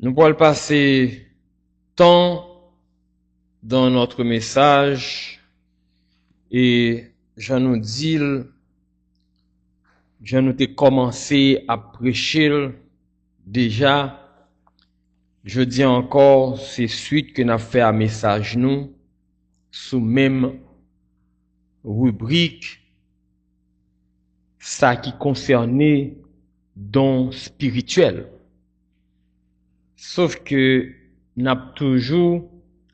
Nous pourrons passer temps dans notre message et je nous dis, je nous ai commencé à prêcher déjà. Je dis encore, c'est suite que nous avons fait un message nous sous même rubrique, ça qui concernait dons spirituels. Sauf que nous avons toujours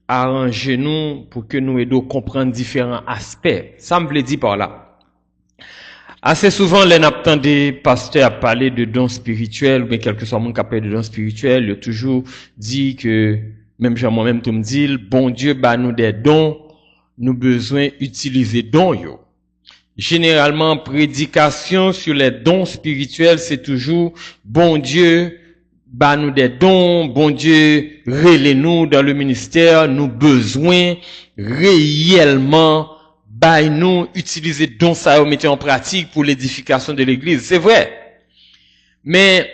arrangé nous pour que nous aidions à comprendre différents aspects. Ça me veut dire par là. Assez souvent, les n'entend des pasteurs parler de dons spirituels, mais quel que soit mon qui parle de dons spirituels, il a toujours dit que, même moi-même, tout me dit, bon Dieu, bah, nous des dons, nous besoin utiliser dons, yo. Généralement, prédication sur les dons spirituels, c'est toujours, bon Dieu, bah, nous des dons, bon Dieu, relais-nous dans le ministère, nous besoin réellement bah, nous utiliser dons ça et mettre en pratique pour l'édification de l'église. C'est vrai. Mais,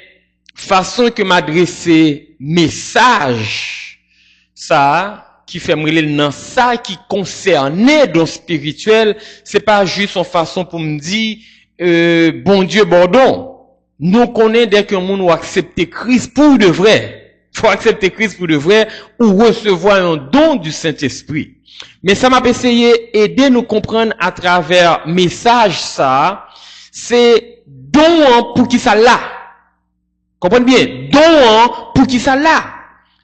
façon que m'adresser message, ça, qui fait me dans ça qui concernait dons spirituels, c'est pas juste en façon pour me dire, bon Dieu, bon. Nous connaissons dès que nous accepter Christ pour de vrai. Faut accepter Christ pour de vrai ou recevoir un don du Saint-Esprit. Mais ça m'a essayé aider nous comprendre à travers message ça, c'est don pour qui ça là. Comprenez bien, don pour qui ça là.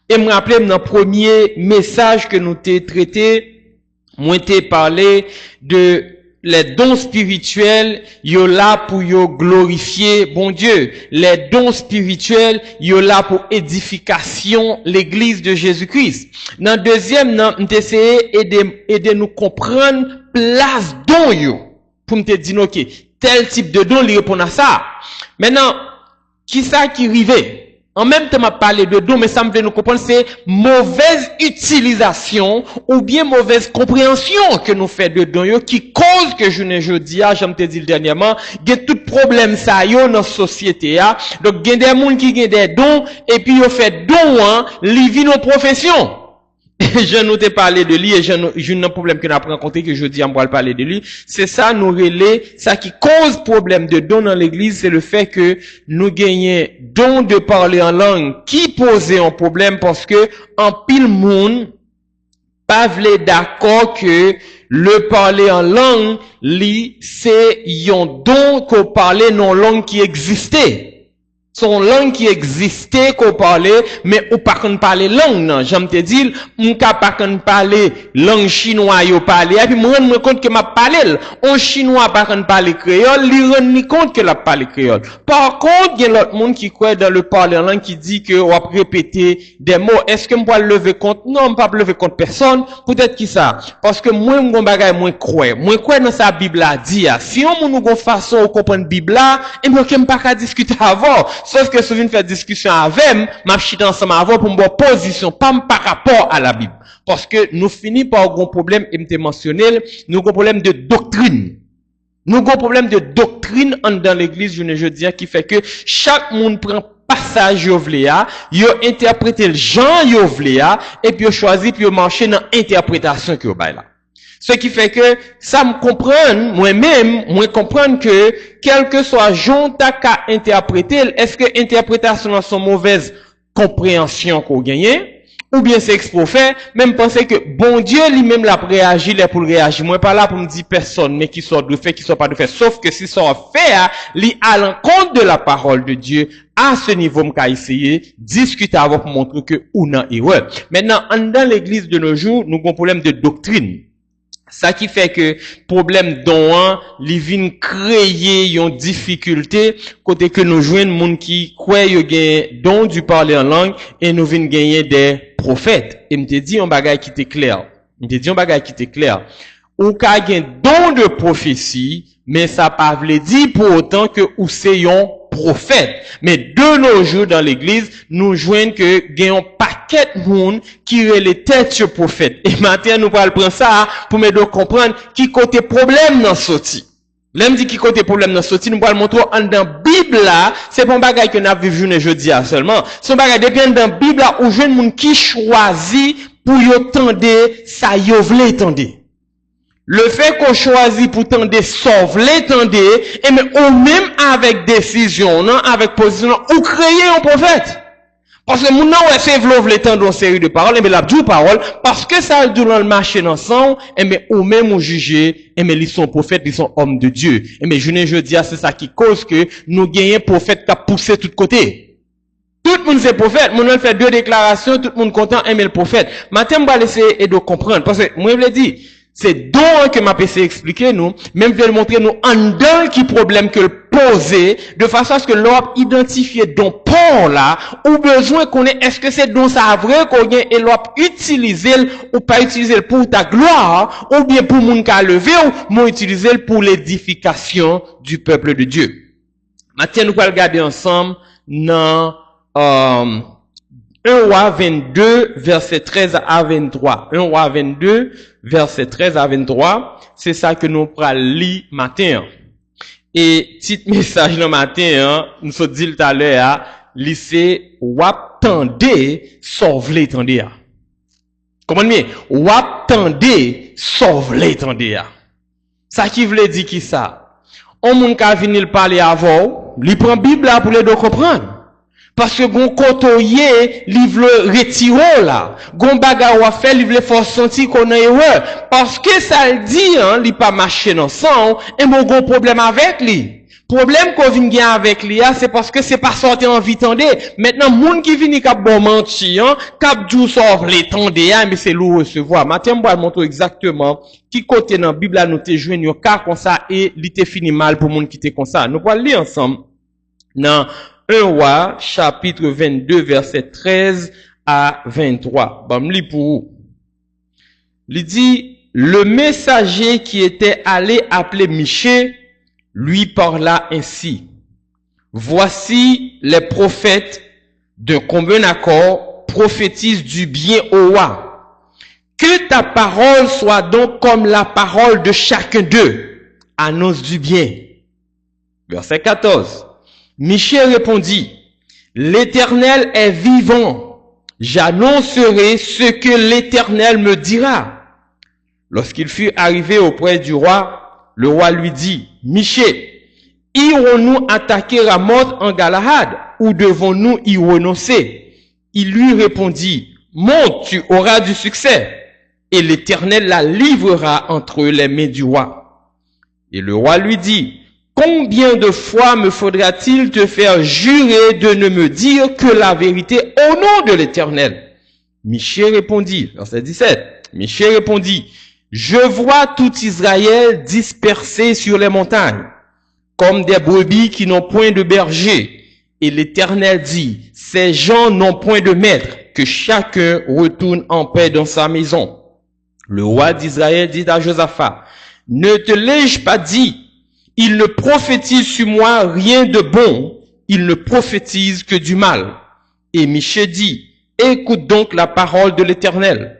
Et me rappeler dans le premier message que nous t'ai traité, moi t'ai parlé de les dons spirituels, yo là pour yo glorifier bon Dieu. Les dons spirituels, yo là pour édification l'église de Jésus-Christ. Dans deuxième, nous essayer aider nous comprendre place don yo. Pour me dire, ok, tel type de don, il répond à ça. Maintenant, qui ça qui rive? En même temps, m'a parlé de don, mais ça me fait nous comprendre, c'est mauvaise utilisation ou bien mauvaise compréhension que nous fait de don qui cause que je ne dis à, j'aime te dit dernièrement, il y a tout problème ça yo dans la société a. Donc il y a des gens qui ont des dons et puis ils fait don li vit nos professions. Je nous ai parlé de lui et j'ai un problème que nous avons rencontré que je dis à moi parler de lui. C'est ça, nous relais, ça qui cause problème de don dans l'église, c'est le fait que nous gagnons don de parler en langue qui posait un problème parce que en pile monde, pas vle d'accord que le parler en langue, c'est un don qu'on parlait non langue qui existait. Son langue qui existait qu'on parlait, mais ou pas qu'on parler langue, non. J'aime te dire, ou pas qu'on parler langue chinois, yo parler, et puis moi, je me compte que m'a parlé, en chinois pas qu'on parler créole, li rend compte que la parler créole. Par contre, il y a l'autre monde qui croit dans le parler en langue qui dit que on va répéter des mots. Est-ce que je peux lever compte? Non, je pas lever compte personne. Peut-être qui ça? Parce que moi, mon bagage, moi crois dans sa Bible a dit, si on nous gon façon de comprendre Bible là, et moi, je ne pas discuter avant. Sauf que si je faire discussion avec m'a chita ensemble avant pour me position, pas par rapport à la Bible. Parce que nous finissons par un problème, et me mentionné, nous avons un problème de doctrine. Nous avons un problème de doctrine dans l'église, je dis, qui fait que chaque monde prend passage yovléa, yo interprété le genre yovléa, et puis yo choisi, puis yo marché dans l'interprétation que yo bail là. Ce qui fait que ça me comprend, moi-même, moi comprendre que quel que soit Jean qu'à interpréter, est-ce que interprétation sont mauvaise compréhension qu'on gagne, ou bien c'est exprofait, même penser que bon Dieu lui-même l'a réagi, là pour réagir. Moi pas là pour me dire personne, mais qui soit de fait, qui soit pas de fait. Sauf que si ça fait, li à l'encontre de la parole de Dieu, à ce niveau, m'ka essayer, discuter avec pour montrer que ou non erreur. Maintenant, dans l'église de nos jours, nous avons un problème de doctrine. Ça qui fait que problème don li vinn créer une difficulté côté que nous joignent monde qui croit yo gen don du parler en langue et nous vinn gagner des prophètes. Et me te dit un bagage qui était clair. Ou ka gen don de prophétie, mais ça pas veut dire pour autant que ou c'est un prophète. Mais de nos jours dans l'église, nous joignent que gen un paquet de monde qui relève tête sur prophète. Et maintenant, nous allons prendre ça pour me comprendre qui côté problème dans sorti. L'aime dit qui côté problème dans sorti, nous allons montrer en dans Bible là, c'est pas un bagage que nous avons vu jeudi seulement. C'est un bagage depuis dans Bible là où jeune monde qui choisit pour y tendre ça y vle tendre. Le fait qu'on choisit pour tendre sauve l'étendre, et mais ou même avec décision, non, avec position, ou créer un prophète. Parce que mon nom c'est vlov l'étendre une série de paroles, et mais la dure parole, parce que ça dans le marché ensemble, et mais ou même ou juger, et mais ils sont prophètes, ils sont hommes de Dieu. Et mais je dis c'est ça qui cause que nous gagnons prophète qui a poussé de tous côtés. Tout le monde c'est prophète, mon nom fait 2 déclarations, tout le monde content, aimer le prophète. Maintenant, je vais essayer de comprendre, parce que moi je l'ai dit, c'est donc que m'a essayé expliquer nous, même je vais montrer nous en dedans qui problème que le poser, de façon à ce que l'on identifie don port là, ou besoin qu'on ait, est-ce que c'est don ça vrai qu'on ait, et l'on utiliser ou pas utiliser pour ta gloire, ou bien pour mon cas lever, ou mon utiliser pour l'édification du peuple de Dieu. Maintenant, nous allons regarder ensemble dans, 1 Roi 22, verset 13 à 23. 1 Roi 22, verset 13 à 23. C'est ça que nous prenons lire matin. Et petit message le matin, hein, nous sommes dit tout à l'heure, lycée, wap tende, sauve les tende. Comment bien? Wap tende, sauve les tende. Ça qui veut dire qui ça? On moun ka venir parler avant, li prend Bible là pour les deux comprendre. Parce que gon kotoye, li vle retiro là. Gon baga ou fait, li vle faut sentir qu'on a erreur. Parce que ça le dit, hein, li pas marcher dans sang, et mon gros problème avec lui. Problème qu'on vient gagner avec lui, c'est parce que c'est pas sorti en vie tendé. Maintenant, moun qui vini kap bon menti, hein, kap djou sauve les tendé, mais c'est lourd recevoir. Maintenant, moi, montrer exactement qui côté dans Bible là nous te joindre yo cas comme ça et li te fini mal pour moun qui te comme ça. Nous allons lire ensemble dans 1 Roi, chapitre 22, verset 13 à 23. Bon, lis pour vous. Il dit, le messager qui était allé appeler Michée lui parla ainsi. Voici les prophètes d'un commun accord prophétisent du bien au roi. Que ta parole soit donc comme la parole de chacun d'eux. Annonce du bien. Verset 14. Michée répondit, l'Éternel est vivant, j'annoncerai ce que l'Éternel me dira. Lorsqu'il fut arrivé auprès du roi, le roi lui dit, Michée, irons-nous attaquer Ramoth en Galahad ou devons-nous y renoncer? Il lui répondit, monte, tu auras du succès, et l'Éternel la livrera entre les mains du roi. Et le roi lui dit, combien de fois me faudra-t-il te faire jurer de ne me dire que la vérité au nom de l'Éternel? Michée répondit, verset 17, Michée répondit, je vois tout Israël dispersé sur les montagnes, comme des brebis qui n'ont point de berger. Et l'Éternel dit, ces gens n'ont point de maître, que chacun retourne en paix dans sa maison. Le roi d'Israël dit à Josaphat, ne te l'ai-je pas dit? Il ne prophétise sur moi rien de bon, il ne prophétise que du mal. Et Michée dit, écoute donc la parole de l'Éternel.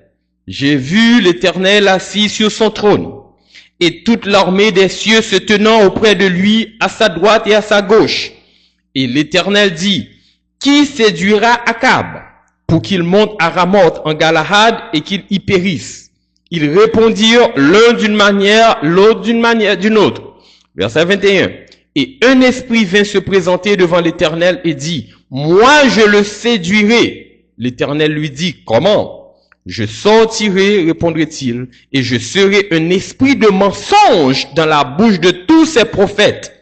J'ai vu l'Éternel assis sur son trône, et toute l'armée des cieux se tenant auprès de lui, à sa droite et à sa gauche. Et l'Éternel dit, qui séduira Akab, pour qu'il monte à Ramoth en Galahad et qu'il y périsse? Ils répondirent l'un d'une manière, l'autre d'une autre. Verset 21. Et un esprit vint se présenter devant l'Éternel et dit, moi je le séduirai. L'Éternel lui dit, comment? Je sortirai, répondrait-il, et je serai un esprit de mensonge dans la bouche de tous ces prophètes.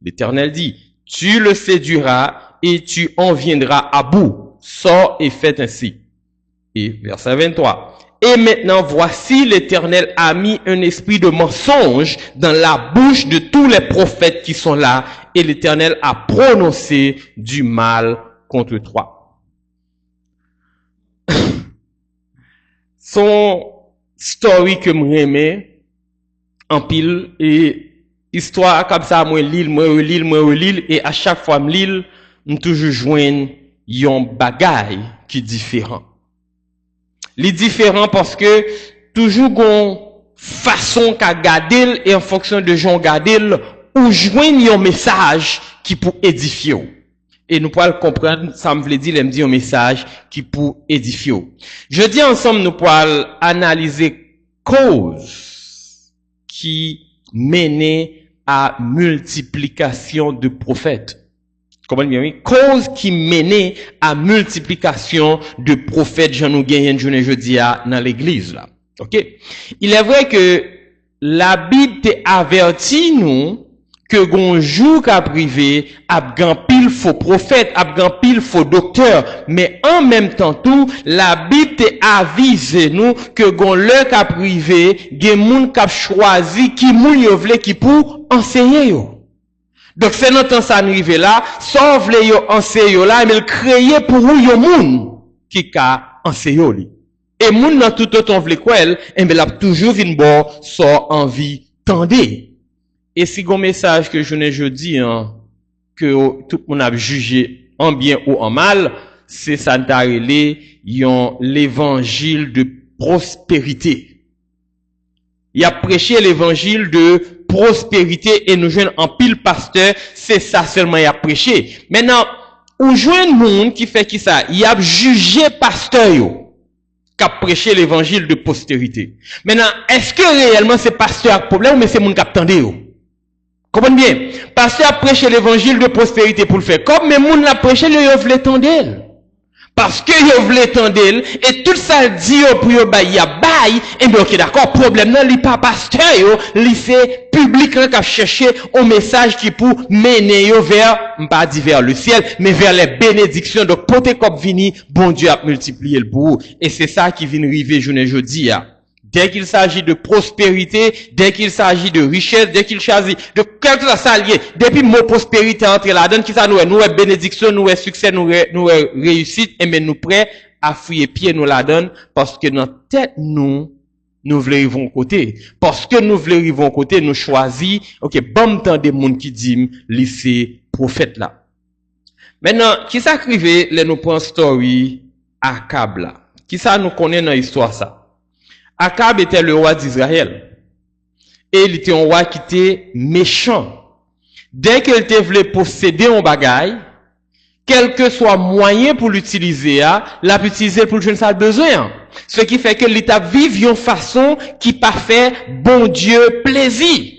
L'Éternel dit, tu le séduiras et tu en viendras à bout. Sors et fais ainsi. Et verset 23. Et maintenant, voici l'Éternel a mis un esprit de mensonge dans la bouche de tous les prophètes qui sont là, et l'Éternel a prononcé du mal contre toi. Son story que m'aimais en pile, et histoire comme ça, moi relire, et à chaque fois m'lire, toujours joindre yon bagay qui différent. Les différents parce que toujours gon façon qu'a garder et en fonction de gens garder ou joindre un message qui pour édifier. Et nous pourrons comprendre, ça me veut dire, il me dit un message qui pour édifier. Je dis ensemble, nous pourrons analyser cause qui menait à multiplication de prophètes. Comprenez bien, oui? Cause qui menait à multiplication de prophètes, j'en ai gagné une journée jeudi dans l'église, là. Ok? Il est vrai que la Bible t'a averti nous que gon jour qu'a privé, ap gan pile faux prophète, ap gan pile faux docteur, mais en même temps tout, la Bible t'a avisé nous que gon le qu'a privé, gen moun qu'a choisi qui moun yo vle qui pour enseigner yo. Donc c'est dans temps ça arrivé là, sans vle yo enseigner yo là, mais le créer pour yo moun qui ka enseigner li. Et moun nan tout autant vle quoi elle, et ben l'a toujours vinn bon sans envie tendez. Et si gon message que je ne jeudi hein, que tout le monde a jugé en bien ou en mal, c'est ça d'arrêter l'évangile de prospérité. Il a prêché l'évangile de prospérité et nous joignons en pile pasteur, c'est ça seulement il a prêché. Maintenant, ou joignent monde qui fait qui ça, il a jugé pasteur yo qui a prêché l'évangile de prospérité. Maintenant, est-ce que réellement c'est pasteur a problème ou mais c'est monde qui a tendé yo? Comprenez bien? Pasteur a prêché l'évangile de prospérité pour le faire. Comme mais moun l'a prêché, yo vle tendel. Parce que yo vle tendel, et tout ça dit yo pour yo bay, ya bay, et bien ok d'accord, problème nan li pas pasteur yo, li c'est public qui a cherché un message qui pour mener yo vers, pas dit vers le ciel, mais vers les bénédictions. Donc, pote kop vini, bon Dieu a multiplié le pour. Et c'est ça qui vient river journée jeudi ya. Dès qu'il s'agit de prospérité, dès qu'il s'agit de richesse, dès qu'il s'agit de quelque chose ça lié, depuis mot prospérité entre là-dedans, qui ça nous est bénédiction, nous est succès, nous est réussite, et mais nous prêts à fouiller pied nous la donne, parce que dans tête nous voulons arriver côté. Parce que nous voulons arriver côté, nous choisis, ok, bon temps des monde qui dit, lycée prophète là. Maintenant, qui s'acrivait, les nous prend story Akab là. Qui ça nous connaît dans l'histoire ça? Akab était le roi d'Israël. Et il était un roi qui était méchant. Dès qu'il voulait posséder un bagage, quel que soit moyen pour l'utiliser, l'a utiliser pour le jeune ça besoin. Ce qui fait que l'État vive une façon qui pas fait bon Dieu plaisir.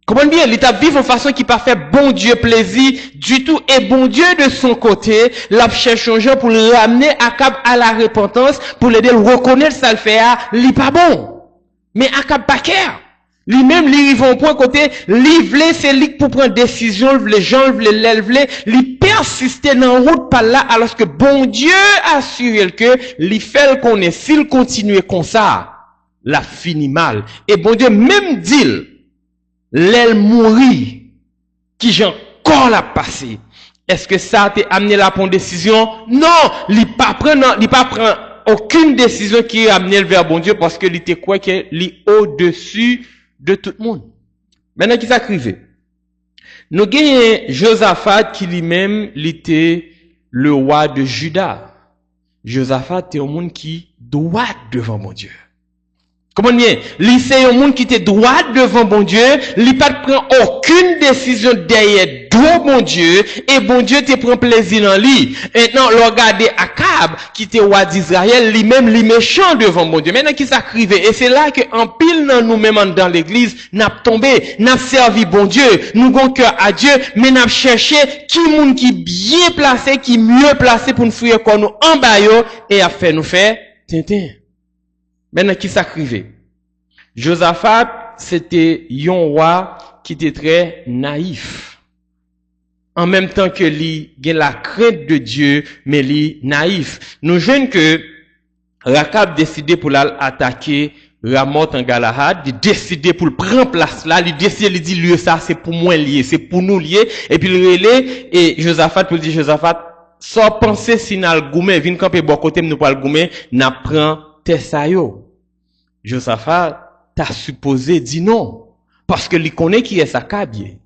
Comprenez bien, l'État vive en façon qui pas fait bon Dieu plaisir du tout. Et bon Dieu de son côté, l'a cherché un jour pour le ramener Akab à la repentance, pour l'aider à reconnaître ça le fait, li pas bon. Mais Akab pas care. Lui-même, lui, il va au point côté, lui, vle, c'est lui pour prendre décision, les gens, l'élever, lui persister dans la route par là, alors que bon Dieu assure que, lui fait le connaît, s'il continue comme ça, la fini mal. Et bon Dieu, même dit, l'aile mourit, qui j'en encore la passé. Est-ce que ça t'a amené la bonne décision? Non, il pas prend aucune décision qui a amené vers bon Dieu parce que il était quoi que il au-dessus de tout le monde. Maintenant qui s'acrivait. Nous gagnons Josaphat qui lui-même était le roi de Juda. Josaphat était un monde qui droit devant mon Dieu. Comment bien? Lui, c'est un monde qui était droit devant bon Dieu, lui pas prend aucune décision derrière dos bon Dieu, et bon Dieu te prend plaisir dans lui. Maintenant, regardez Akab, qui était roi d'Israël, lui-même, lui méchant devant bon Dieu. Maintenant, qui s'acrive, et c'est là que, en pile dans nous-mêmes dans l'église, n'a tombé, n'a servi bon Dieu, nous gon cœur à Dieu, mais n'a cherché qui monde qui bien placé, qui mieux placé pour nous fuir comme nous en baillot, et a fait nous faire, tintin. Maintenant, qui s'acrivait? Josaphat, c'était un roi qui était très naïf. En même temps que lui, il a la crainte de Dieu, mais lui, naïf. Nous jeunes que Akab décidé pour l'attaquer Ramoth en Galahad, il décidé pour le prendre place là, il décidé, il dit, lieu ça, c'est pour moi lié, c'est pour nous lié, et puis il relais, et Josaphat, pour dire, Josaphat, sans penser si n'a le goumé, vient camper bon côté, nous pas le goumé, n'a prend Tessayo. Josaphat t'a supposé dit non. Parce que lui connaît qui est sa cabie.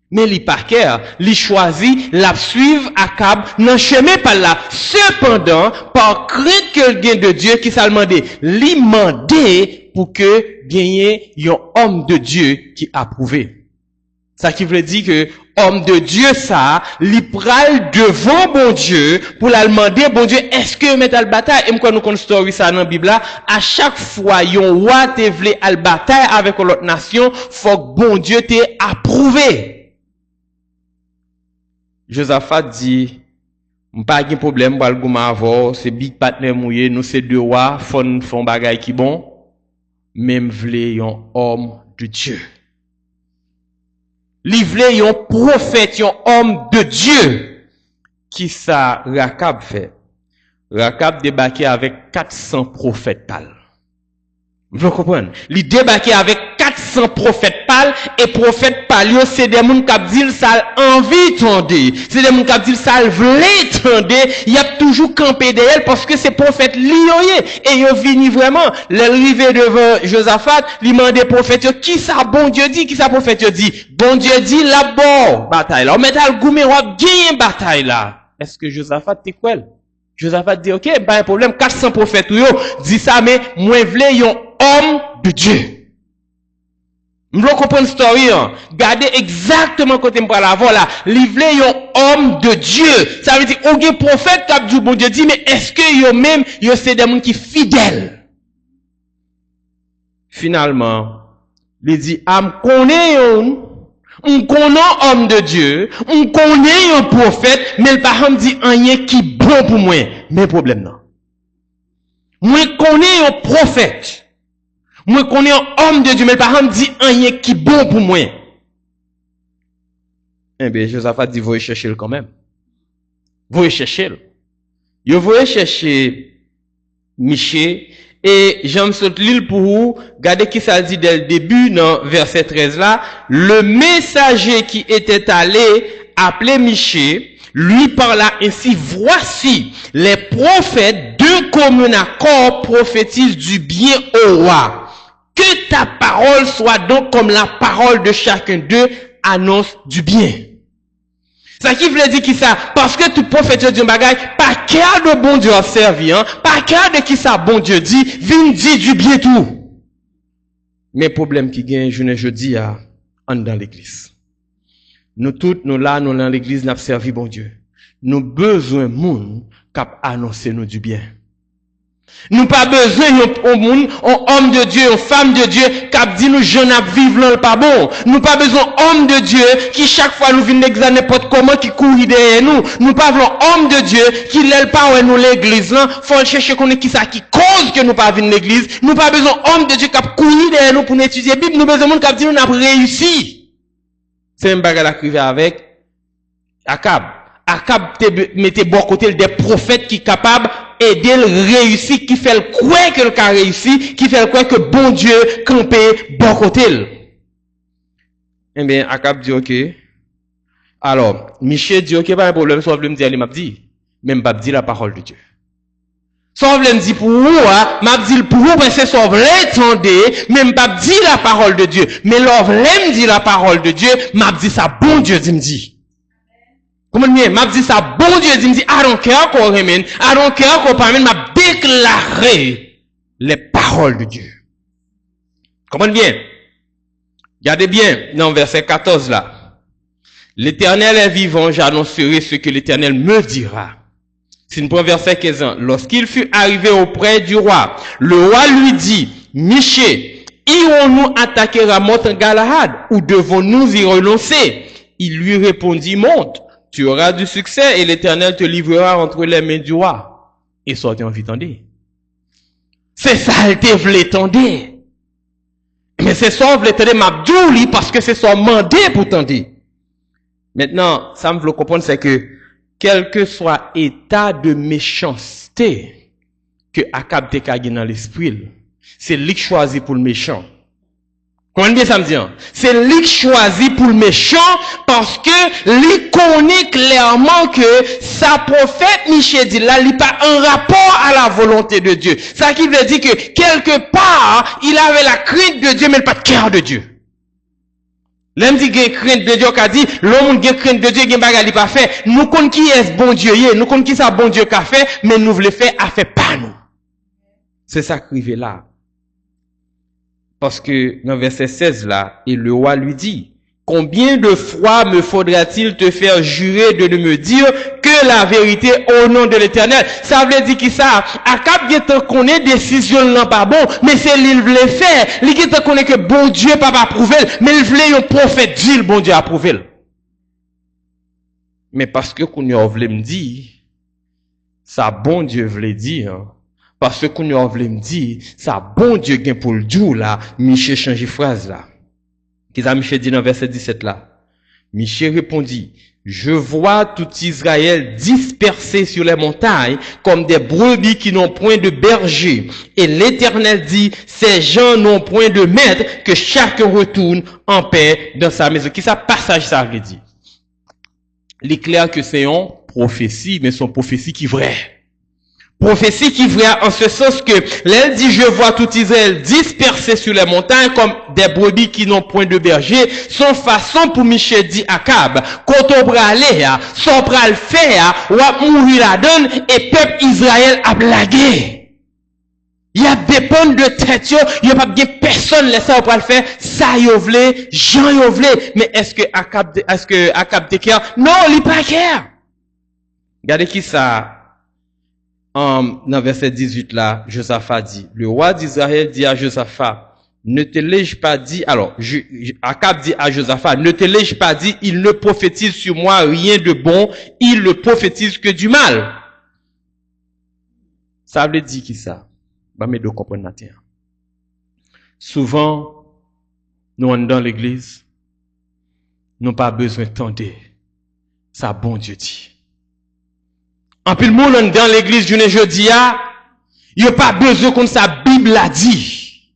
Mais lui pas care. Lui choisit la suivre Akab dans chemin par là. Cependant, par crainte que le gain de Dieu qui s'est demandé, lui mandé pour que gagne un homme de Dieu qui approuvé. Ça qui veut dire que homme de Dieu ça, li pral devant bon Dieu pour la demander bon Dieu est-ce que met al bataille et quand nous connaissons story ça dans la Bible là, à chaque fois yon roi te vle al bataille avec l'autre nation, faut que bon Dieu te approuvé. Josaphat dit pas de problème pour le gouma avoir, c'est big partner mouillé, nous c'est deux rois, font bagay qui bon, même vle yon homme de Dieu. Livrer yon prophète, yon homme de Dieu. Qui ça Rakab fait? Rakab débarqué avec 400 prophètes pâles. Vous comprenez? Il débarqué avec 400 prophètes pâles et prophètes pâles, c'est des gens qui disent ça envie tendre. C'est des gens qui disent ça voulait tendre. Il y a toujours campé d'elle parce que ces prophètes liés et ils viennent vraiment. L'arrivée devant Josaphat, il demande des prophètes, qui ça bon Dieu dit, qui ça prophète dit? Bon Dieu dit là-bas, bataille là. On met à goumé, on gagne bataille là. Est-ce que Josaphat t'es quoi? Josaphat dit, ok, pas un problème, 400 prophètes, dit ça, mais moi, v'lais yon homme de Dieu. M'vle comprendre story, hein. Gardez exactement côté m'pral la là. Livre yon homme de Dieu. Ça veut dire, on gen prophète qui a dit bon Dieu dit, mais est-ce que yo même, yo c'est des gens qui fidèles? Finalement, il dit, am connaît yon, on connaît homme de Dieu, on connaît un prophète, mais le parent dit rien qui bon pour moi. Mais problème non. Moi connais un prophète. Moi connais un homme de Dieu, mais le parent dit rien qui bon pour moi. Eh bien, Josaphat dit, vous chercher le quand même. Vous chercher le. Vous chercher Michée. Et j'aime saute l'île pour vous, regardez qui ça dit dès le début, dans verset 13 là, le messager qui était allé appeler Michée, lui parla ainsi, voici, les prophètes de commun accord prophétisent du bien au roi. Que ta parole soit donc comme la parole de chacun d'eux annonce du bien. Ça qui veut dire qui ça? Parce que tout prophète dit un bagage, pas qu'à de bon Dieu a servi, hein? Pas qu'à de qui ça bon Dieu dit, vin dit du bien tout. Mais problème qui gagne, je dis à, en dans l'église. Nous toutes, nous là, nous dans l'église, nous avons servi bon Dieu. Nous besoin monde cap annoncer nous du bien. Nous pas besoin d'un homme de Dieu, une femme de Dieu, qui dit nous jeunes à vivre là, pas bon. Nous pas besoin homme de Dieu, qui chaque fois nous vient n'examiner n'importe comment, qui court derrière nous. Nous pas besoin homme de Dieu, qui l'aile pas où nous l'église là, faut chercher qu'on est qui ça, qui cause que nous pas venir l'église. Nous pas besoin homme de Dieu qui courir derrière nous pour nous étudier Bible. Nous besoin monde qui dit nous n'a réussi. C'est un bagage à crier avec Akab. Akab mettait bon côté des prophètes qui capables aider le réussir, qui fait le quoi que le cas réussi, qui fait le quoi que bon Dieu campé bon côté. Eh bien, Akab dit ok. Alors, Michel dit ok, pas un problème, sauf le me dire, il m'a dit, même pas dit la parole de Dieu. Sauf le me dit pour vous, m'a dit pour vous, parce que sauf l'attendez, même pas dit la parole de Dieu. Mais l'offre l'aime dit la parole de Dieu, m'a dit ça, bon Dieu dit me dit. Comment bien, m'a dit ça, bon Dieu dit me dit, I don't care qu'on remène, I don't care qu'on parle, m'a déclaré les paroles de Dieu. Comment bien? Regardez bien, dans verset 14 là. L'Éternel est vivant, j'annoncerai ce que l'Éternel me dira. C'est une première verset 15 ans. Lorsqu'il fut arrivé auprès du roi, le roi lui dit, Michée, irons-nous attaquer Ramoth en Galahad, ou devons-nous y renoncer? Il lui répondit, monte, tu auras du succès et l'Éternel te livrera entre les mains du roi. Et sortez en vie tendez. C'est ça, elle te voulait tendre. Mais c'est ça, voulait tendre m'abdouli parce que c'est son mandat pour tendre. Maintenant, ça me veut comprendre, c'est que, quel que soit état de méchanceté que Akab te kage dans l'esprit, c'est lui qui choisit pour le méchant. Comment bien ça me dit? C'est lui qui choisit pour le méchant parce que lui connaît clairement que sa prophète Michée dit là, il pas un rapport à la volonté de Dieu. Ça qui veut dire que quelque part, il avait la crainte de Dieu, mais pas de cœur de Dieu. L'homme dit qu'il crainte de Dieu, qu'a dit, l'homme qui crainte de Dieu, qui n'a pas fait. Nous connaissons qui est bon Dieu, nous connaissons qui ça bon Dieu qu'a fait, mais nous voulons faire, a fait pas nous. C'est ça qui arrive là. Parce que, dans verset 16 là, et le roi lui dit, Combien de fois me faudra-t-il te faire jurer de ne me dire que la vérité au nom de l'Éternel? Ça veut dire qui ça? Akab qui te connaît décision non pas bon, mais c'est lui voulait faire. Lui qui te connaît que bon Dieu pas approuver, mais il voulait un prophète dire bon Dieu approuver. Mais parce que qu'on y voulait me dire, ça bon Dieu voulait dire. Parce que qu'on y voulait me dire, ça bon Dieu gain pour le dire là, Michel change phrase là. Qu'est-ce que Michel dit dans verset 17 là? Michel répondit, je vois tout Israël dispersé sur les montagnes comme des brebis qui n'ont point de berger. Et l'Éternel dit, ces gens n'ont point de maître, que chacun retourne en paix dans sa maison. Qui ça passage ça veut dire? Il est clair que c'est une prophétie, mais c'est une prophétie qui est vraie. Prophétie qui est vraie en ce sens que l'elle dit je vois tout Israël dispersé sur les montagnes comme des brebis qui n'ont point de berger. Son façon pour Michel dit Akab, quand on va aller, son pral faire, ou à mourir la donne, et peuple Israël a blagué. Il y a des pommes de tête, il n'y a pas bien personne laissé au pral faire, ça y vle, Jean y vle. Mais est-ce que Akab te care? Non, il n'est pas care. Regardez qui ça. Dans verset 18 là, Josaphat dit, le roi d'Israël dit à Josaphat, ne te l'ai-je pas dit, alors, Akab dit à Josaphat, ne te l'ai-je pas dit, il ne prophétise sur moi rien de bon, il ne prophétise que du mal. Ça veut dire qui ça? Bah, mais de comprendre la terre. Souvent, nous on dans l'église, nous n'avons pas besoin d'entendre ça bon Dieu dit. En plus, le monde dans l'église du jeudi, il n'y a pas besoin qu'on sa Bible a dit.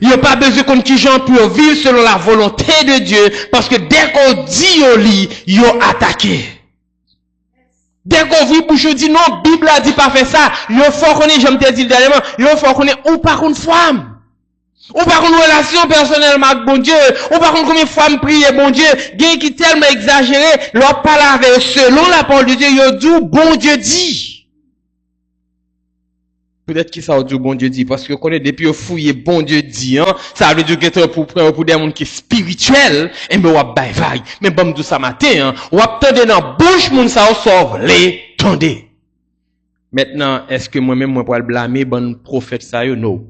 Il n'y a pas besoin qu'on qui gens pour vivre selon la volonté de Dieu, parce que dès qu'on dit au lit, ils ont attaqué. Dès qu'on vit bouche dit non, Bible a dit pas faire ça, il faut qu'on ait, j'aime te dire dernièrement, il faut qu'on ait ou pas qu'on femme. Ou par contre, relation personnelle avec bon Dieu, ou par contre, combien de fois me prier bon Dieu, gain qui tellement exagéré, leur parle avec selon la parole de Dieu, il dit, bon Dieu dit. Peut-être qu'il ça dit, bon Dieu dit, parce que connaît depuis au fouiller, bon Dieu dit, hein, ça veut dire que pour des gens qui sont spirituels, et ben, on va vaille. Mais bon, tout ça matin, hein, on va tendre dans bouche, moun ça, sauve les, tendez. Maintenant, est-ce que moi-même, moi, pour le blâmer, bon prophète ça, non?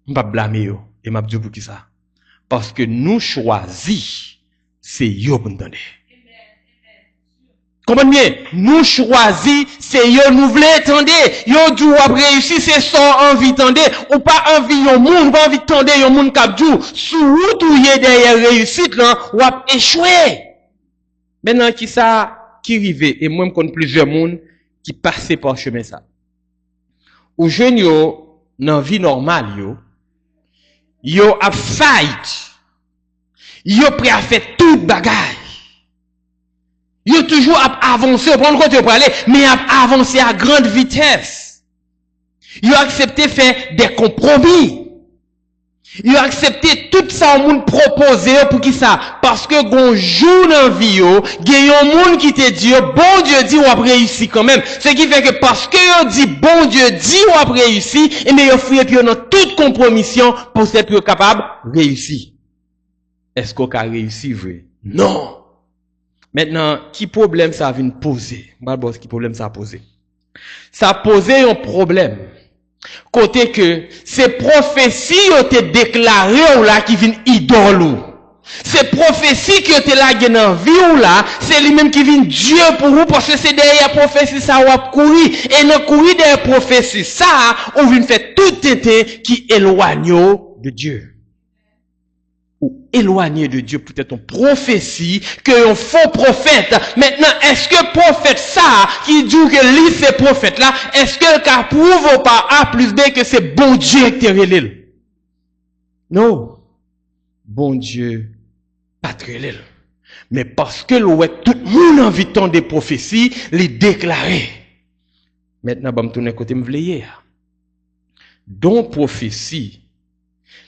Je ne vais pas blâmer yo. Et m'a dit pour qui ça? Parce que nous choisissons, c'est yo pour nous donner. Comprenez bien? Nous choisissons, c'est yo nous voulons attendre. Yo dou ou réussir, c'est sans envie tendre. Ou pas envie yon moun, pas envie tendre yon moun kap dou. Sous route ou yé derrière réussite là, ou a échoué. Maintenant qui ça, qui rive, et moi je connais plusieurs moun qui passent par chemin ça. Ou jeune yo, dans vie normale yo a fight. Yo prêt à faire toute bagaille. Yo toujours à avancer, prendre côté pour aller, mais à avancer à grande vitesse. Yo accepté faire des compromis. Yo accepté tout ça au monde proposé pour qui ça? Parce que gon jour dans vie yo, gen yon monde qui te dit bon Dieu dit ou a réussi quand même. Ce qui fait que parce que yo dit bon Dieu dit ou a réussi, et mais yo fouye puis dans toute compromission pour être capable réussir. Est-ce qu'on a réussi vrai? Non. Maintenant, qui problème ça vient poser? D'abord, qui problème ça a posé? Ça a posé un problème. Côté que ces prophéties ont été déclarées ou là qui viennent idole ou. Ces prophéties qui ont été là dans vie ou là, c'est lui-même qui vient Dieu pour vous parce que c'est derrière prophétie ça ou a courir et dans courir derrière prophétie ça, on vient faire tout tété qui éloigne de Dieu. Ou éloigné de Dieu, peut-être une prophétie, que un faux prophète. Maintenant, est-ce que prophète ça, qui dit que lui c'est prophète là, est-ce que le prouve par A plus B que c'est bon Dieu qui te relève? Non. Bon Dieu, pas te relève. Mais parce que tout le monde a envie de des prophéties, les déclarer. Maintenant, je vais me tourner côté me vleyer. Donc, prophétie,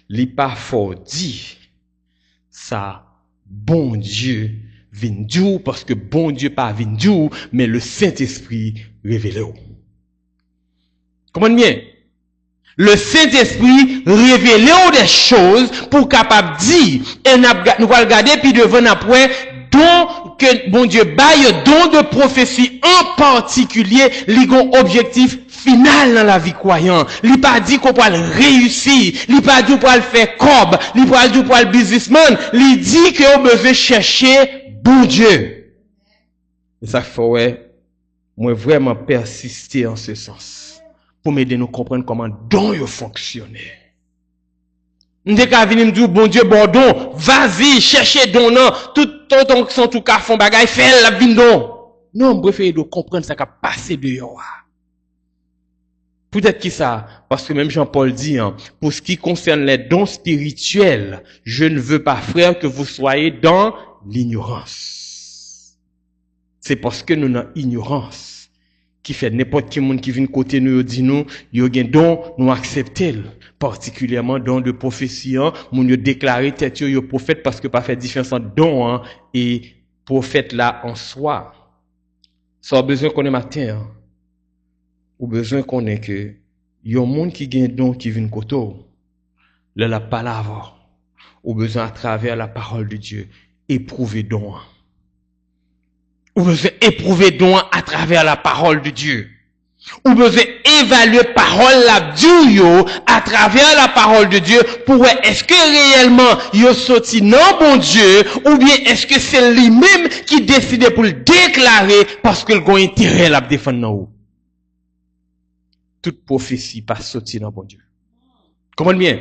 li pas fort dit, ça, bon Dieu vient d'où, parce que bon Dieu pas vient d'où, mais le Saint-Esprit révélé. Comprenez bien? Le Saint-Esprit révèle des choses pour capable dire, et nous allons regarder puis devant après, don que bon Dieu baille, don de prophétie en particulier, ligon objectif final dans la vie croyante. Il pas dit qu'on peut réussir, il pas dit qu'on peut faire cob, il pas dit qu'on peut être businessman, il dit qu'on besoin chercher bon Dieu. Et ça fait ouais, moi vraiment persister en ce sens pour m'aider nous comprendre comment don yo fonctionnait. M'dé ka vini m'dou bon Dieu bon don, vas-y chercher don non, tout ton son tout ka font bagay fait la vin don. Non, je préfère de comprendre ça qui a passé dehors. Peut-être qui ça, parce que même Jean-Paul dit, hein, pour ce qui concerne les dons spirituels, je ne veux pas, frère, que vous soyez dans l'ignorance. C'est parce que nous avons ignorance qui fait n'importe qui monde qui vient côté nous dit nous, yo gen don, nous accepter, particulièrement don de prophétie, hein, moun yo déclarer tête yo prophète parce que pas fait différence entre don hein, et prophète là en soi. Ça a besoin qu'on ait matin, hein, ou besoin qu'on ait que yon monde qui gen don qui vient côté la parole, ou besoin à travers la parole de Dieu éprouver don. Ou besoin éprouver don à travers la parole de Dieu. Ou besoin évaluer parole la Dieu à travers la parole de Dieu pour voir est-ce que réellement yo sorti non bon Dieu ou bien est-ce que c'est lui-même qui décide pour le déclarer parce que le intérêt à défendre non. Toute prophétie pas sorti non bon Dieu. Comprenez bien?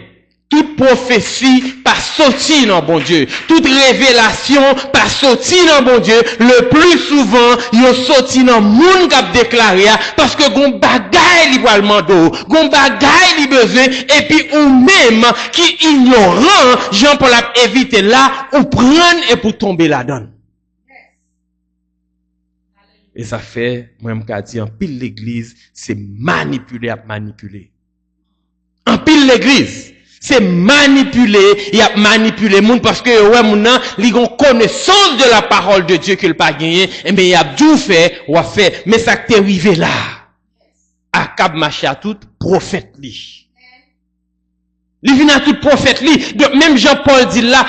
Toute prophétie pas sorti dans bon Dieu. Toute révélation pas sorti dans bon Dieu. Le plus souvent, yo sorti dans moun k'ap déclaré parce que gon bagay li pral mando, gon bagay li besoin et puis ou même qui ignorant, Jean-Paul a évité là ou prendre et pour tomber là-dedans. Et ça fait même qu'a dit en pile l'église, c'est manipuler à manipuler. En pile l'église c'est manipuler, il a manipulé moun parce que ouais moun nan li gon connaissance de la parole de Dieu qu'il pas gagné et mais il a tout fait ou a fait mais ça t'est arrivé là. Akab marché à tout prophète li. Li vient à tout prophète li. Même Jean-Paul dit là,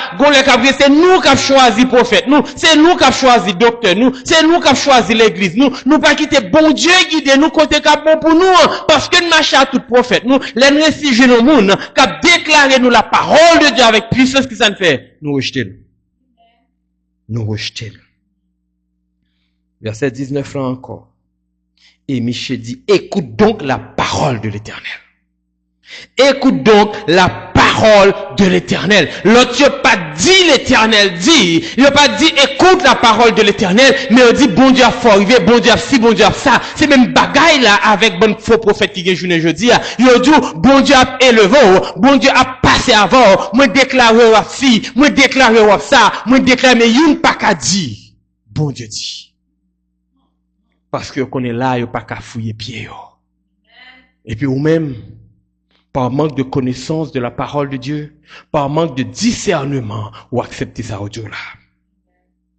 c'est nous qui avons choisi prophète, nous, c'est nous qui avons choisi docteur, nous, c'est nous qui avons choisi l'église, nous pas quitter bon Dieu guider nous côté cap bon pour nous, parce que nous marchons à tout prophète, nous, les récits nos monde, qui a déclaré nous la parole de Dieu avec puissance qui ça ne fait, nous rejetons. Nous rejetons. Verset 19 là encore. Et Michel dit, écoute donc la parole de l'Éternel. Écoute donc la parole de l'Éternel. L'autre n'a pas dit l'Éternel dit. Il n'a pas dit écoute la parole de l'Éternel, mais il dit bon Dieu a faut arriver, bon Dieu a ci, bon Dieu a ça. C'est même bagaille là avec bon faux prophète qui est journée jeudi. Il a dit bon Dieu a élevé, bon Dieu a passé avant, moi déclaré à ci, moi déclaré à ça, moi déclaré mais il n'a pas qu'à dire. Bon Dieu dit. Parce que qu'on est là, il n'a pas qu'à fouiller pied. Et puis ou même par manque de connaissance de la parole de Dieu, par manque de discernement, ou accepter ça au Dieu là.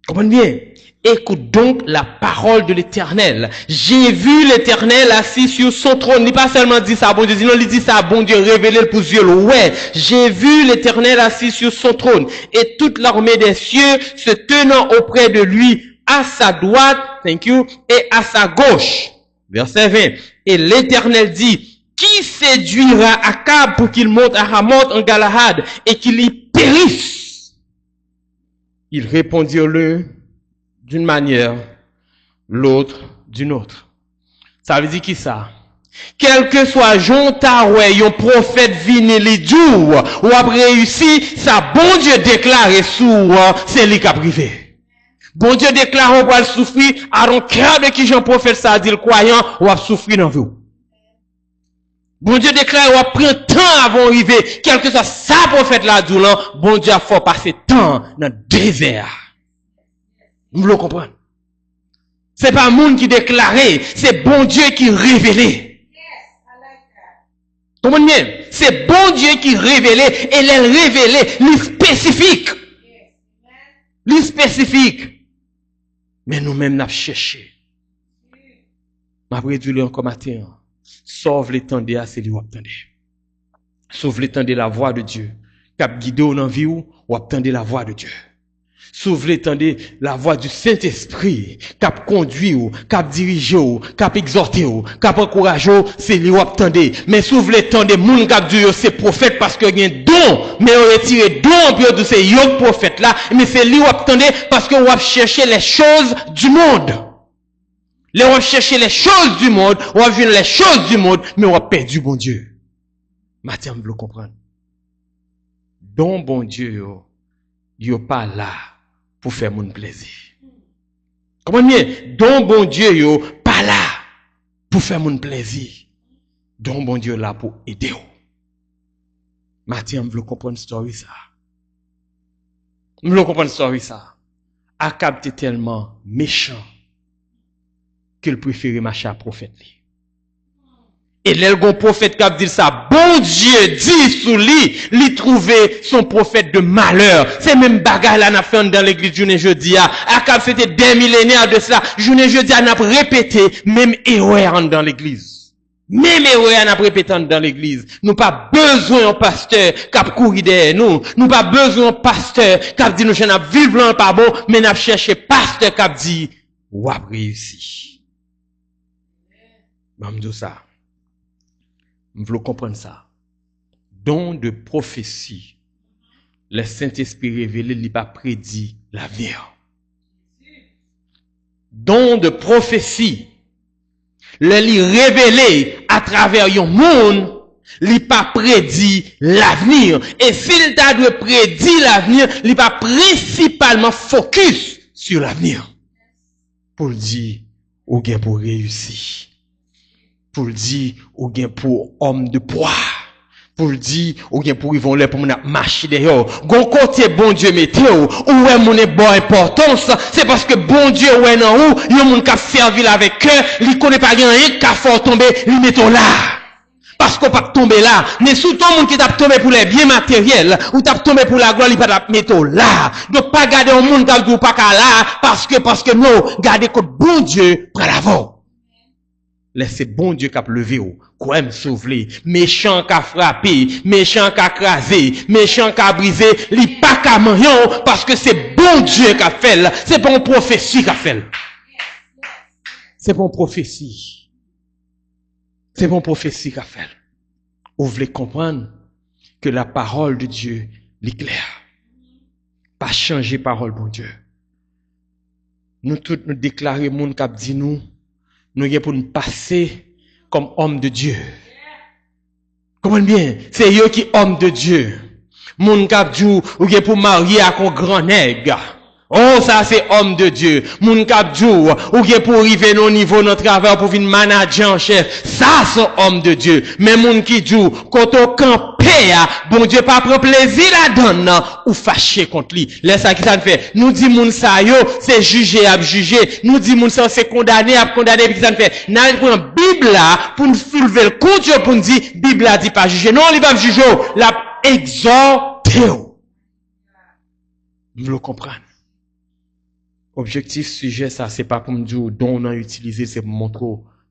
Comprenez bien? Écoute donc la parole de l'Éternel. J'ai vu l'Éternel assis sur son trône. Il n'a pas seulement dit ça, bon Dieu, sinon il dit ça, bon Dieu, révélé pour Dieu. Ouais, j'ai vu l'Éternel assis sur son trône, et toute l'armée des cieux se tenant auprès de lui, à sa droite, thank you, et à sa gauche. Verset 20. Et l'Éternel dit, qui séduira Akab pour qu'il monte à Ramoth en Galahad et qu'il y périsse? Ils répondirent-le d'une manière, l'autre d'une autre. Ça veut dire qui ça? Quel que soit Jonta ou un prophète vini li djou ou a réussi, ça bon Dieu déclare sous c'est lui qui a privé. Bon Dieu déclare ou va souffrir, à un crabe qui j'en prophète ça dit le croyant ou a souffrir dans vous. Bon Dieu déclare ou a prend temps avant d'arriver, quel que soit ça prophète là doulan, bon Dieu a faut passer temps dans le désert. Vous le comprenez? C'est pas monde qui déclarait, c'est bon Dieu qui révélait. Comprenez bien? C'est bon Dieu qui révélait et les révélait, les spécifiques. Les spécifiques. Mais nous-mêmes, nous avons cherché. Nous avons réduit encore matin. Sauve l'étendard, c'est lui qui attendait. Sauf l'étendue la voix de Dieu. Cap guidé ou dans vie ou attendez la voix de Dieu. Sauf l'étendue la voix du Saint-Esprit. Cap conduit ou, cap dirigé ou, cap exhorté ou, cap encouragé ou, c'est lui ou attendez. Mais sauf l'étendue moun cap dit c'est prophète parce que y a un don, mais on retire don puis de ces yon prophète là, mais c'est lui ou attendez parce que on va chercher les choses du monde. On va chercher les choses du monde, on va vivre les choses du monde, mais on va perdre bon Dieu. Mathieu, vous le comprenez. Don bon Dieu, yo pas là pour faire mon plaisir. Comment bien? Don bon Dieu, yo pas là pour faire mon plaisir. Don bon Dieu là pour aider. Mathieu, vous le comprenez story ça. Vous le comprenez story ça. Akab était tellement méchant qu'il préférait marcher à prophète. Et le bon prophète qui a dit ça, bon Dieu dit sous lui, lui trouver son prophète de malheur. C'est même bagarre là n'a fait dans l'église journée jeudi à. Akab c'était des millénaires de cela. Journée jeudi à n'a répété même erreur dans l'église. Même erreur n'a répété dans l'église. Nous pas besoin d'un pasteur qui a couru derrière nous. Nous pas besoin d'un pasteur qui a dit nous je n'a vivre pas bon, mais n'a cherché pasteur qui a dit ou a réussi. Bon, me ça. Vous voulez comprendre ça. Don de prophétie. Le Saint-Esprit révélé, il pas prédit l'avenir. Don de prophétie. Le li révélé à travers un monde, il pas prédit l'avenir. Et s'il t'a dû prédire l'avenir, il pas principalement focus sur l'avenir. Pour le dire, ou bien pour réussir. Pour le dire, ou bien pour homme de poids. Pour le dire, ou bien pour ils vont là pour marcher dehors. Gon côté bon Dieu météo, ou est mon bon importance, c'est parce que bon Dieu ou est dans où, yon moun ka servi avec eux, li connaît pas rien, ka fort tomber, li metto là. Parce qu'on pas tomber là, mais sous ton monde qui t'a tombé pour les biens matériels, ou t'a tombé pour la gloire, il pas t'a mettre là. Donc pas garder un monde qui ou pas là, parce que non, garder que bon Dieu prend l'avant. Laissez bon Dieu qui a levé ou, quoi me sauver, méchant qui a frappé, méchant qui a crasé, méchant qui a brisé, li pas qu'à manger, parce que c'est bon Dieu qui a fait, c'est pas une prophétie qui a fait. C'est pas une prophétie. C'est pas une prophétie qui a fait. Vous voulez comprendre que la parole de Dieu est claire. Pas changer parole, bon Dieu. Nous tous nous déclarer monde qui a dit nous y pour nous passer comme homme de Dieu. Comprenez bien, c'est eux qui homme de Dieu. Moun k'ap djou ou gen pour marier à un grand nègre. Oh, ça c'est homme de Dieu. Moun k'ap djou ou gen pour arriver au niveau de notre travail pour venir manager en chef. Ça c'est homme de Dieu. Mais moun qui djou quand on campé, bon Dieu pas prend plaisir la donne ou fâché contre lui. Laisse ça qui ça fait. Nous dit moun sa yo, c'est juger à juger. Nous dit moun sa c'est condamner à condamner puis ça fait. N'a prend Bible là pour nous soulever le compte pour nous dire Bible a dit pas juger. Non, il va juger, la exhorter. Vous le comprenez. Objectif sujet ça c'est pas pour me dire dont on a utilisé, c'est pour montrer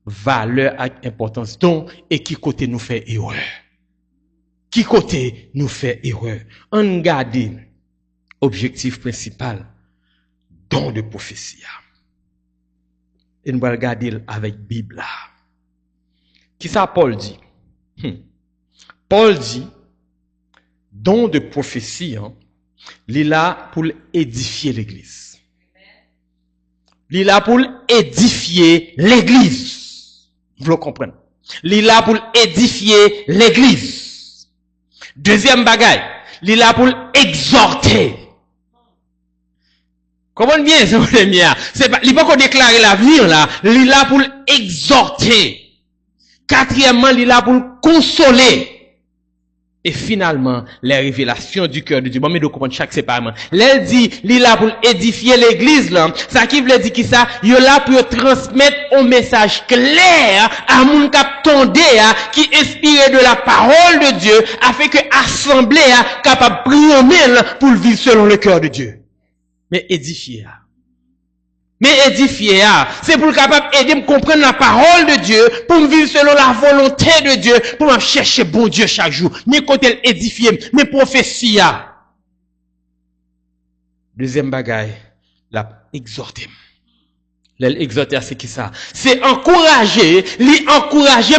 valeur et importance don et qui côté nous fait erreur. Qui côté nous fait erreur. On garde objectif principal don de prophétie. Et nous allons regarder avec Bible là. Qui ça Paul dit? Paul dit don de prophétie, il est là pour édifier l'église. Il est là pour édifier l'église. Vous le comprenez? Il est là pour édifier l'église. Deuxième bagaille, il est là pour exhorter. Comprenez bien, c'est pas, il peut pas déclarer l'avenir là, il est là pour exhorter. Quatrièmement, il est là pour consoler. Et finalement, les révélations du cœur de Dieu. Bon, mais de comprendre chaque séparément. L'elle dit, il est là pour édifier l'église, là. Ça qui veut dire qui ça? Il est là pour transmettre un message clair à mon cap tondé, qui inspiré de la parole de Dieu, afin que assemblée, capable de prier pour vivre selon le cœur de Dieu. Mais édifier, Mais édifier, c'est pour capable aider me comprendre la parole de Dieu, pour me vivre selon la volonté de Dieu, pour me chercher bon Dieu chaque jour. Mais quand elle édifier, mes prophéties, deuxième bagaille, la exhorter. L'exhorter, c'est qui ça? C'est encourager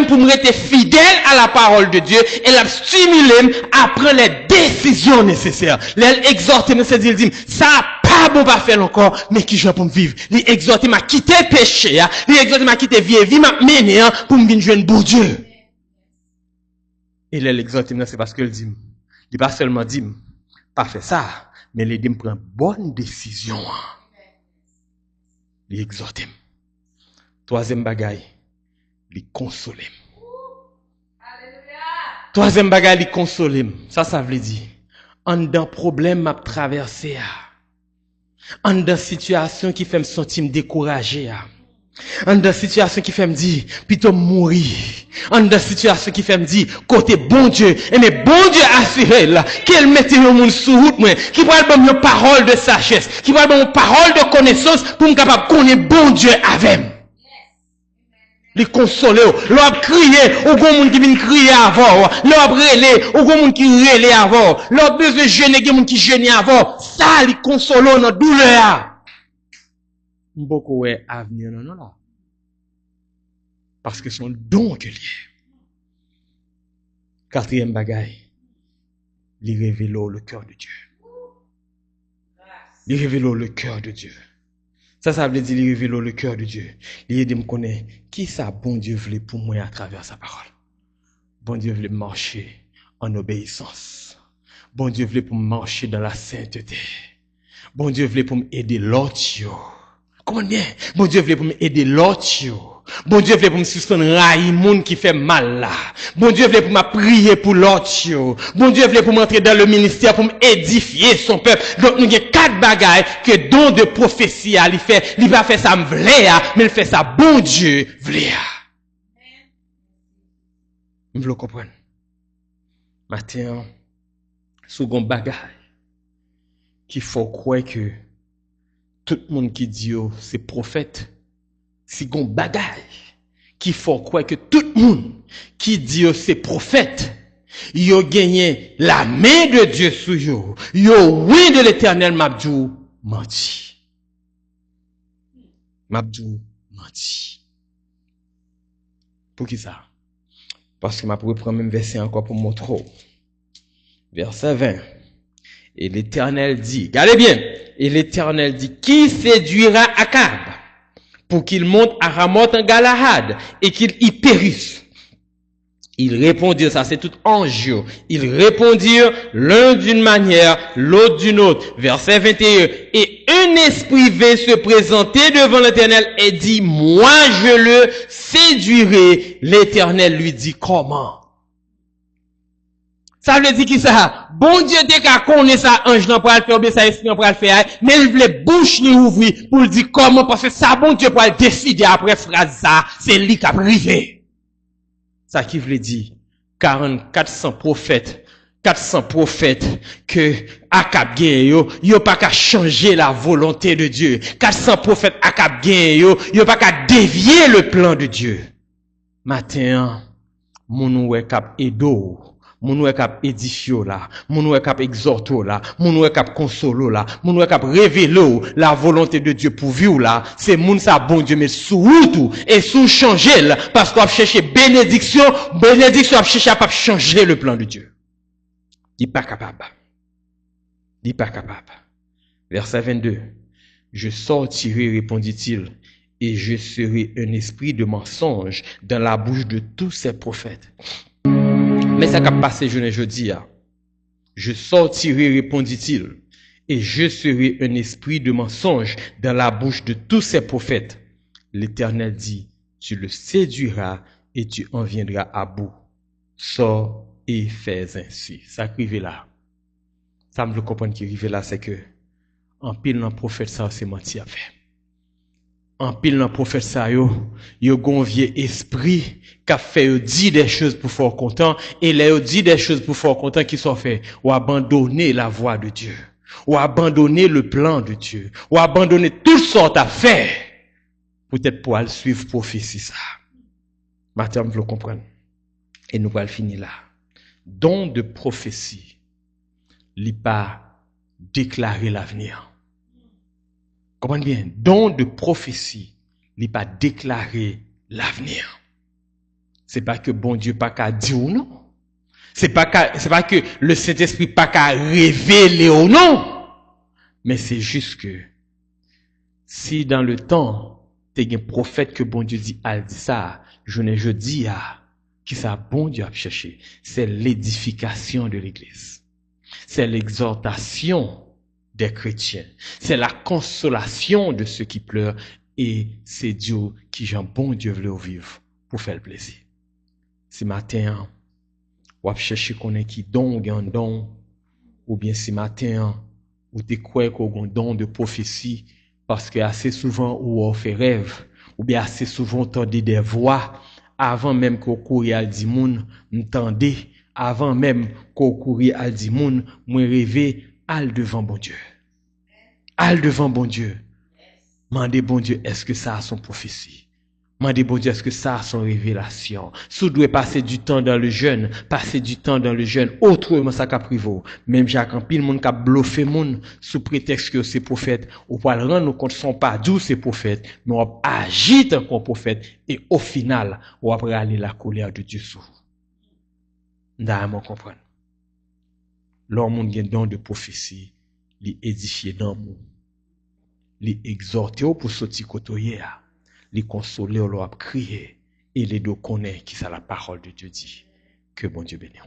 pour me rester fidèle à la parole de Dieu et la stimuler à prendre les décisions nécessaires. L'exhorter, c'est dire, ça pas bon pas faire encore, mais qui je pour me vivre. L'exhorter m'a quitté péché, l'exhorter m'a quitté vieille vie, m'a mené pour me venir joindre bon Dieu. Et l'exhorter, c'est parce qu'il dit, il pas seulement dit, pas faire ça, mais il dit, prendre bonne décision. Il exhorte. Troisième bagaille, il console. Troisième bagaille, il console. Ça veut dire, en dans problème m'a traversé, en dans situation qui fait me sentir découragé, en dans situation qui fait me dire, plutôt mourir, en dans situation qui fait me dire, côté bon Dieu, et mais bon Dieu assuré là, qu'elle mette le monde sous route, moi, qui parle de une parole de sagesse, qui parle de une parole de connaissance, pour me capable de connaître bon Dieu avec. Les consoler, l'on crier, au grand monde qui vient crier avant, l'on relé, au grand monde qui relé avant, l'on besoin jeûner, au monde qui jeûne avant, ça, les consoler dans douleur. Beaucoup est avenir non là. Parce que son don que lié. Quatrième bagaille, il révèle le cœur de Dieu. Il révèle le cœur de Dieu. Ça veut dire il révèle le cœur de Dieu. Il aide me connaître qui ça bon Dieu voulait pour moi à travers sa parole. Bon Dieu voulait marcher en obéissance. Bon Dieu voulait pour me marcher dans la sainteté. Bon Dieu voulait pour m'aider l'autre. Comment bien? Bon Dieu voulait pour m'aider l'autre. Bon Dieu voulait pour me suspendre railler monde qui fait mal là. Bon Dieu voulait pour me prier pour l'autre. Bon Dieu voulait pour m'entrer dans le ministère pour m'édifier son peuple. Donc nous avons 4 bagailles que don de prophétie il fait. Il va faire ça me voulait, mais il fait ça bon Dieu voulait. Vous le comprenez? Matin, second bagaille qu'il faut croire que tout le monde qui dit c'est prophète, c'est gon bagaille qu'il faut croire que tout le monde qui dit c'est prophète, yo gagné la main de Dieu sur yo, oui de l'Éternel m'abdou menti. M'abdou menti. Pour qui ça? Parce que m'a pour prendre même verset encore pour montrer. Verset 20. Et l'Éternel dit, regardez bien, et l'Éternel dit, qui séduira Akab pour qu'il monte à Ramoth en Galahad et qu'il y périsse? Ils répondirent, ça c'est tout ange, ils répondirent l'un d'une manière, l'autre d'une autre. Verset 21. Et un esprit vint se présenter devant l'Éternel et dit, moi je le séduirai. L'Éternel lui dit, comment? Ça veut dire qui ça? Bon Dieu dès qu'à connaître ça, ange n'a pas le faire, ça esprit n'a pas le faire, mais il voulait bouche ni ouvrir pour le dire comment, parce que ça bon Dieu pour le décider après phrase ça, c'est lui qui a privé. Ça qui voulait dire 400 prophètes que Akab gagne yo pas qu'à changer la volonté de Dieu. 400 prophètes Akab gagne yo pas qu'à dévier le plan de Dieu. Matin, mon ouais cap edo. Mon ouais cap édifio là, mon ouais cap exhorto là, mon ouais cap consolo là, mon ouais cap révélo la volonté de Dieu pour vivre là, c'est moun ça bon Dieu mais sous tout et sous changer là parce qu'on a cherché bénédiction a cherché à pas changer le plan de Dieu. Il pas capable. Verset 22. Je sortirai, répondit-il, et je serai un esprit de mensonge dans la bouche de tous ces prophètes. Mais ça qu'a passé jeudi. Je sortirai, répondit-il, et je serai un esprit de mensonge dans la bouche de tous ces prophètes. L'Éternel dit, tu le séduiras et tu en viendras à bout. Sors et fais ainsi. Ça arrive là. Ça me le comprendre qui arrive là, c'est que en pile dans prophète ça c'est menti à faire. En pile dans prophète ça yo gonvier esprit qui a fait dit des choses pour faire content et les dit des choses pour faire content qui sont fait ou abandonner la voie de Dieu ou abandonner le plan de Dieu, ou abandonner toutes sortes d'affaires, peut-être pour aller suivre prophétie ça. Matin, vous le comprenez. Et nous allons finir là. Don de prophétie, il pas déclarer l'avenir. Comprenez bien, don de prophétie, il pas déclarer l'avenir. C'est pas que bon Dieu pas qu'à dire ou non. C'est pas que le Saint-Esprit pas qu'à révéler ou non. Mais c'est juste que si dans le temps, t'es un prophète que bon Dieu dit ça, je dis qui ça bon Dieu a cherché, c'est l'édification de l'église. C'est l'exhortation des chrétiens. C'est la consolation de ceux qui pleurent et c'est Dieu qui j'en bon Dieu veut vivre pour faire le plaisir. Ce matin, ou à chercher qu'on est qui don un don, ou bien ce matin, ou t'es quoi qu'on a un don de prophétie, parce que assez souvent, ou on fait rêve, ou bien assez souvent, on entend des voix, avant même qu'on couille à dit moun, m'tendez, avant même qu'on couille à dit moun, moi rêver, al devant bon Dieu. Al devant bon Dieu. Mandez bon Dieu, est-ce que ça a son prophétie? Mandez bon Dieu, est-ce que ça a son révélation? Si vous devez passer du temps dans le jeûne, passer du temps dans le jeûne, autrement ça qu'a privé. Même Jacques en pile, moun qu'a bluffé moun, sous prétexte que c'est prophète, ou pas le rendre compte sont pas d'où c'est prophète, mais on agit comme prophète, et au final, on va aller la colère de Dieu sous. D'ailleurs, comprendre. L'homme moun gen don de prophétie, li édifier dans moun, li exhorter pour sortir côtoyer, les consoler, leur crier, et les deux connaître qui ça la parole de Dieu dit. Que bon Dieu bénisse.